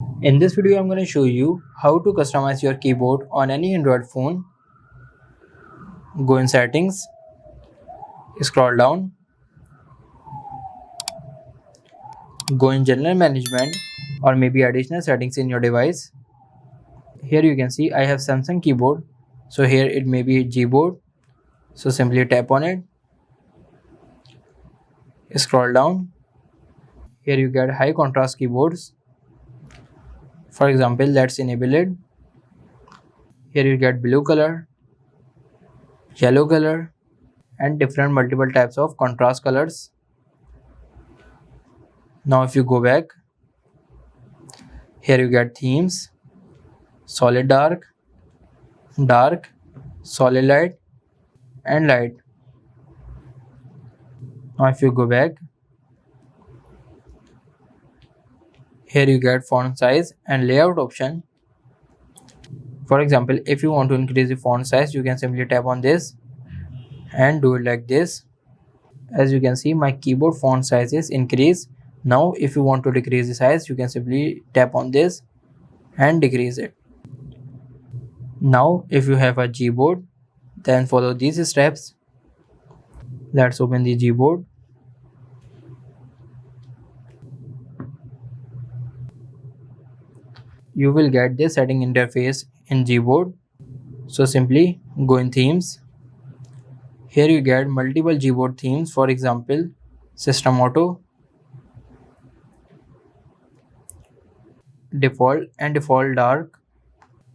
In this video, I'm going to show you how to customize your keyboard on any Android phone. Go in settings, scroll down, go in general management or maybe additional settings in your device. Here you can see I have Samsung keyboard. So here it may be Gboard. So simply tap on it, scroll down. Here you get high contrast keyboards. For example, let's enable it. Here you get blue color, yellow color and different multiple types of contrast colors. Now if you go back, here you get themes, solid dark, dark, solid light and light. Now if you go back, here you get font size and layout option. For example, if you want to increase the font size, you can simply tap on this and do it like this. As you can see, my keyboard font size is increased. Now if you want to decrease the size, you can simply tap on this and decrease it. Now if you have a Gboard, then follow these steps. Let's open the Gboard. You will get this setting interface in Gboard. So simply go in themes. Here you get multiple Gboard themes, for example, System Auto, Default and Default Dark.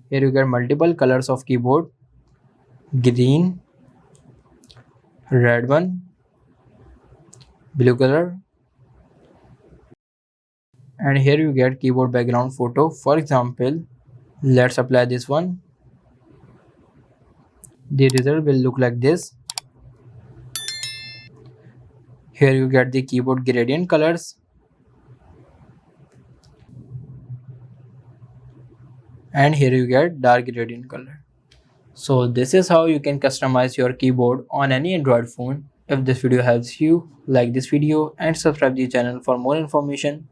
Here you get multiple colors of keyboard, green, red one, blue color, and here you get keyboard background photo. For example, let's apply this one. The result will look like this. Here you get the keyboard gradient colors and here you get dark gradient color. So this is how you can customize your keyboard on any Android phone. If this video helps you, like this video and subscribe the channel for more information.